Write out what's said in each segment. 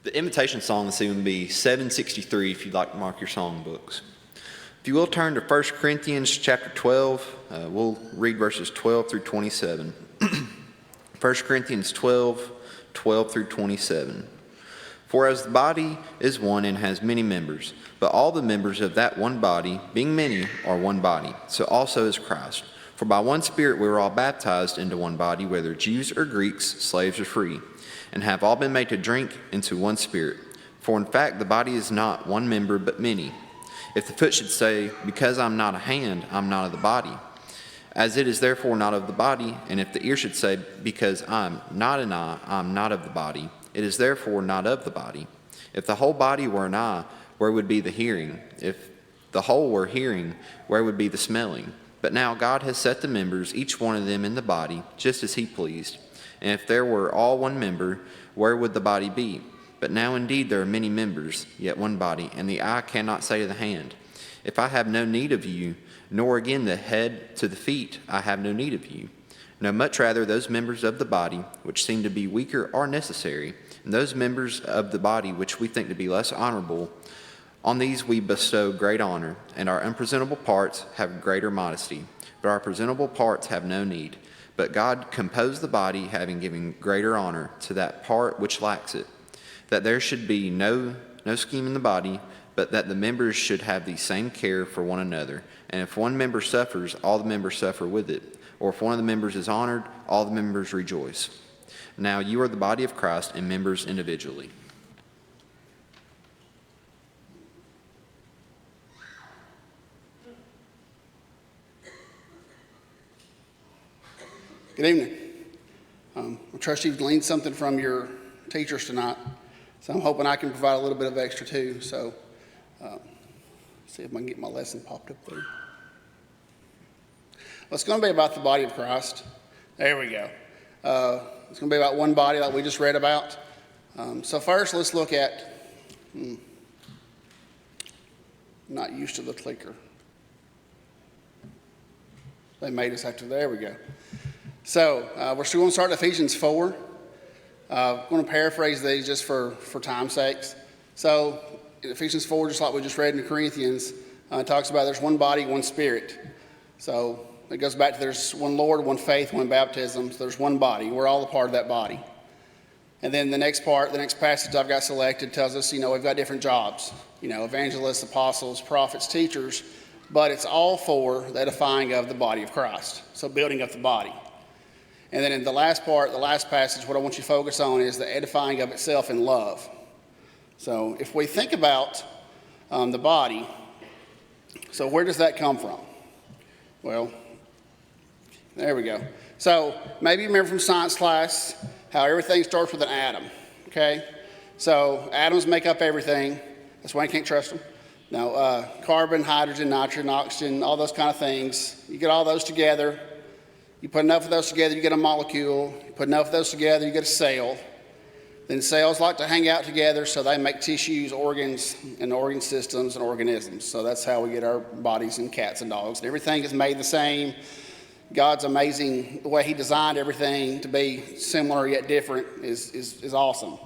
The invitation song this evening will be 763 if you'd like to mark your song books. If you will turn to 1 Corinthians chapter 12, we'll read verses 12 through 27. 1 Corinthians 12, 12 through 27. For as the body is one and has many members, but all the members of that one body, being many, are one body, so also is Christ. For by one Spirit we were all baptized into one body, whether Jews or Greeks, slaves or free, and have all been made to drink into one Spirit. For in fact the body is not one member but many. If the foot should say, because I'm not a hand, I'm not of the body, as it is therefore not of the body, and if the ear should say, because I'm not an eye, I'm not of the body, it is therefore not of the body. If the whole body were an eye, where would be the hearing? If the whole were hearing, where would be the smelling? But now God has set the members, each one of them in the body, just as he pleased. And if there were all one member, where would the body be? But now indeed there are many members, yet one body, and the eye cannot say to the hand, if I have no need of you, nor again the head to the feet, I have no need of you. No, much rather those members of the body which seem to be weaker are necessary, and those members of the body which we think to be less honorable, on these we bestow great honor, and our unpresentable parts have greater modesty, but our presentable parts have no need. But God composed the body, having given greater honor to that part which lacks it, that there should be no scheme in the body, but that the members should have the same care for one another. And if one member suffers, all the members suffer with it. Or if one of the members is honored, all the members rejoice. Now you are the body of Christ and members individually. Good evening. I trust you've gleaned something from your teachers tonight, so I'm hoping I can provide a little bit of extra too. So see if I can get my lesson popped up there. Well, it's going to be about the body of Christ. There we go. It's going to be about one body like we just read about. So first, let's look at, not used to the clicker. They made us have to, there we go. So we're still going to start in Ephesians 4. I'm going to paraphrase these just for time's sakes. So in Ephesians 4, just like we just read in Corinthians, it talks about there's one body, one Spirit. So it goes back to there's one Lord, one faith, one baptism. So there's one body. We're all a part of that body. And then the next passage I've got selected tells us, we've got different jobs. Evangelists, apostles, prophets, teachers. But it's all for the edifying of the body of Christ. So building up the body. And then in the last passage, what I want you to focus on is the edifying of itself in love. So if we think about the body, so where does that come from? Well, there we go. So maybe you remember from science class how everything starts with an atom, okay? So atoms make up everything. That's why you can't trust them. Now, carbon, hydrogen, nitrogen, oxygen, all those kind of things. You get all those together. You put enough of those together, you get a molecule. You put enough of those together, you get a cell. Then cells like to hang out together, so they make tissues, organs, and organ systems and organisms. So that's how we get our bodies and cats and dogs. And everything is made the same. God's amazing. The way he designed everything to be similar yet different is awesome.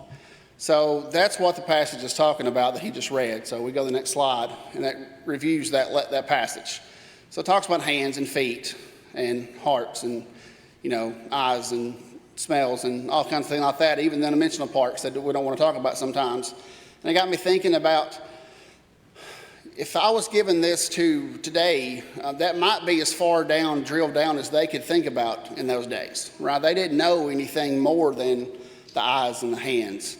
So that's what the passage is talking about that he just read. So we go to the next slide, and that reviews that passage. So it talks about hands and feet and hearts and, eyes and smells and all kinds of things like that, even the dimensional parts that we don't want to talk about sometimes. And it got me thinking about, if I was given this to today, that might be as far down, drilled down as they could think about in those days, right? They didn't know anything more than the eyes and the hands.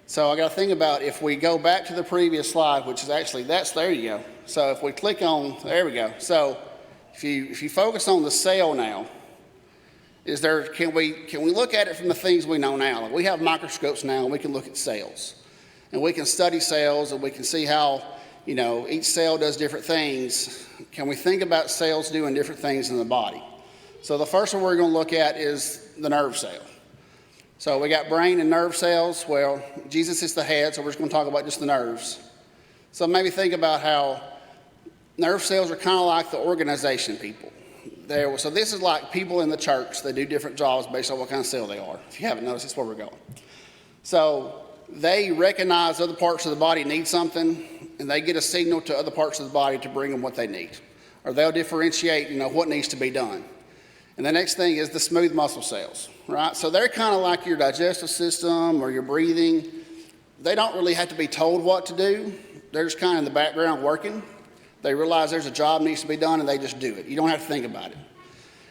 So I got to think about, if we go back to the previous slide, which is actually, there you go. So if we click on, there we go. So if you focus on the cell now, can we look at it from the things we know now? Like we have microscopes now, and we can look at cells, and we can study cells, and we can see how each cell does different things. Can we think about cells doing different things in the body? So the first one we're going to look at is the nerve cell. So we got brain and nerve cells. Well, Jesus is the head, so we're just going to talk about just the nerves. So maybe think about how nerve cells are kind of like the organization people. So this is like people in the church. They do different jobs based on what kind of cell they are. If you haven't noticed, that's where we're going. So they recognize other parts of the body need something, and they get a signal to other parts of the body to bring them what they need. Or they'll differentiate, what needs to be done. And the next thing is the smooth muscle cells, right? So they're kind of like your digestive system or your breathing. They don't really have to be told what to do. They're just kind of in the background working. They realize there's a job needs to be done, and they just do it. You don't have to think about it.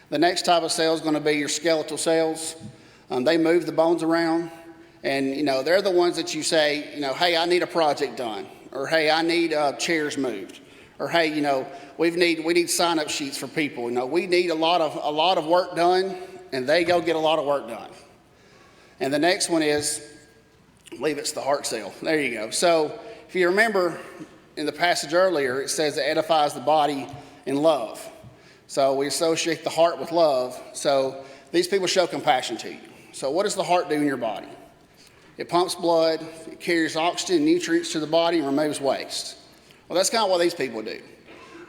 The next type of cell is going to be your skeletal cells. They move the bones around, and they're the ones that you say, hey, I need a project done, or hey, I need chairs moved, or hey, we need sign-up sheets for people. We need a lot of work done, and they go get a lot of work done. And the next one is, I believe it's the heart cell. There you go. So if you remember in the passage earlier, it says it edifies the body in love. So we associate the heart with love. So these people show compassion to you. So what does the heart do in your body? It pumps blood, it carries oxygen and nutrients to the body, and removes waste. Well, that's kind of what these people do.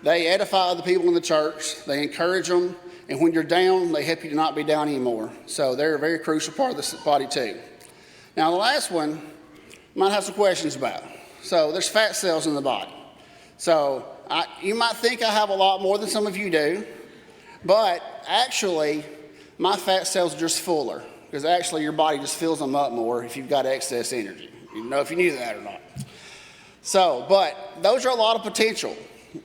They edify other people in the church, they encourage them, and when you're down, they help you to not be down anymore. So they're a very crucial part of the body too. Now the last one, you might have some questions about. So there's fat cells in the body. So you might think I have a lot more than some of you do, but actually my fat cells are just fuller, because actually your body just fills them up more if you've got excess energy. You don't know if you knew that or not. So, but those are a lot of potential,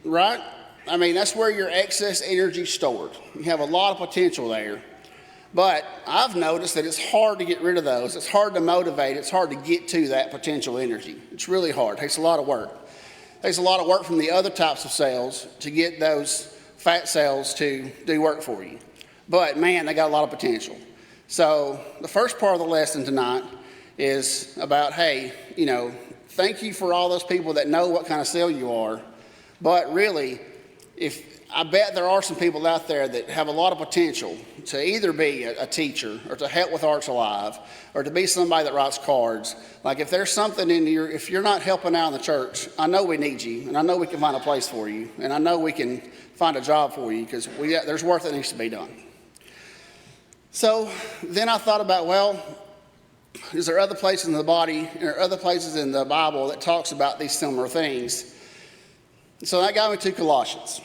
right? I mean, that's where your excess energy is stored. You have a lot of potential there. But I've noticed that it's hard to get rid of those. It's hard to motivate. It's hard to get to that potential energy. It's really hard. It takes a lot of work. It takes a lot of work from the other types of cells to get those fat cells to do work for you. But man, they got a lot of potential. So the first part of the lesson tonight is about, hey, thank you for all those people that know what kind of cell you are. But really, I bet there are some people out there that have a lot of potential to either be a teacher or to help with Arts Alive or to be somebody that writes cards. Like if there's something if you're not helping out in the church, I know we need you, and I know we can find a place for you, and I know we can find a job for you, because there's work that needs to be done. So then I thought about, well, is there other places in the body or other places in the Bible that talks about these similar things? So that got me to Colossians.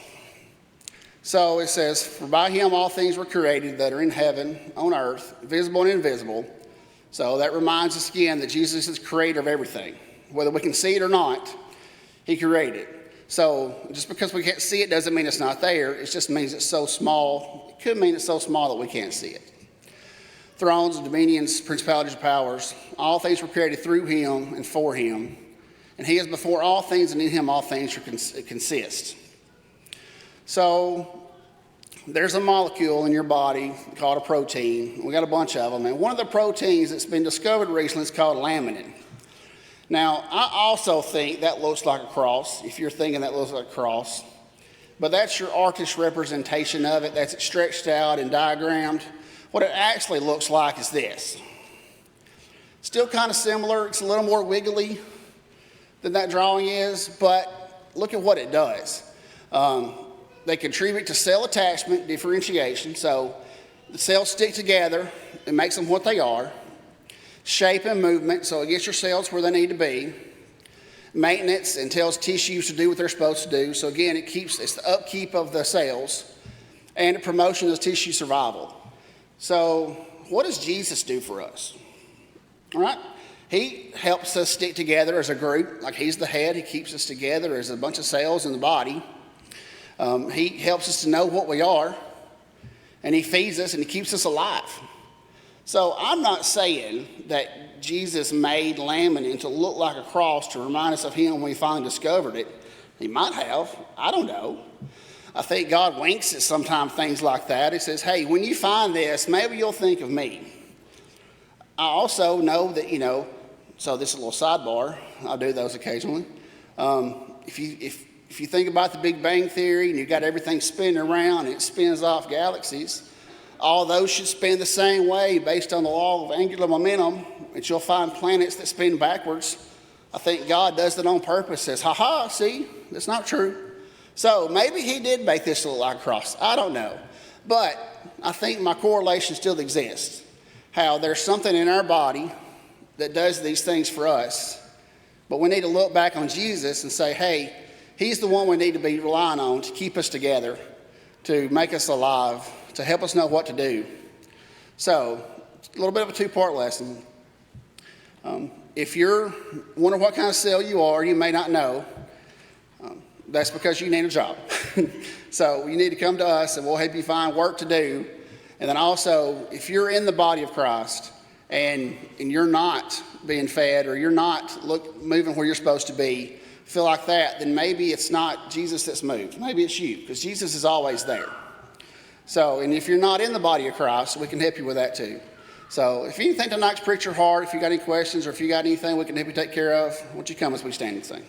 So it says, for by him all things were created that are in heaven, on earth, visible and invisible. So that reminds us again that Jesus is creator of everything. Whether we can see it or not, he created it. So just because we can't see it doesn't mean it's not there. It just means it's so small. It could mean it's so small that we can't see it. Thrones, dominions, principalities, and powers, all things were created through him and for him. And he is before all things, and in him all things consist. So there's a molecule in your body called a protein. We got a bunch of them. And one of the proteins that's been discovered recently is called laminin. Now, I also think that looks like a cross, if you're thinking that looks like a cross. But that's your artist representation of it. That's it stretched out and diagrammed. What it actually looks like is this. Still kind of similar. It's a little more wiggly than that drawing is, but look at what it does. They contribute to cell attachment, differentiation, so the cells stick together. It makes them what they are. Shape and movement, so it gets your cells where they need to be. Maintenance, and tells tissues to do what they're supposed to do. So again, it's the upkeep of the cells, and the promotion of tissue survival. So what does Jesus do for us? All right? He helps us stick together as a group. Like he's the head. He keeps us together as a bunch of cells in the body. He helps us to know what we are. And he feeds us and he keeps us alive. So I'm not saying that Jesus made laminin to look like a cross to remind us of him when we finally discovered it. He might have. I don't know. I think God winks at sometimes things like that. He says, hey, when you find this, maybe you'll think of me. I also know that, so this is a little sidebar. I do those occasionally. If you think about the Big Bang Theory and you've got everything spinning around and it spins off galaxies, all those should spin the same way based on the law of angular momentum, and you'll find planets that spin backwards. I think God does that on purpose. Says, ha, see, that's not true. So maybe he did make this look like a cross. I don't know. But I think my correlation still exists. How there's something in our body that does these things for us, but we need to look back on Jesus and say, hey, he's the one we need to be relying on to keep us together, to make us alive, to help us know what to do. So, a little bit of a two-part lesson. If you're wondering what kind of cell you are, you may not know. That's because you need a job. So you need to come to us and we'll help you find work to do. And then also, if you're in the body of Christ and you're not being fed or you're not moving where you're supposed to be, feel like that, then maybe it's not Jesus that's moved. Maybe it's you, because Jesus is always there. So, and if you're not in the body of Christ, we can help you with that too. So if you think tonight's preached your heart, if you got any questions or if you got anything we can help you take care of, why don't you come as we stand and sing.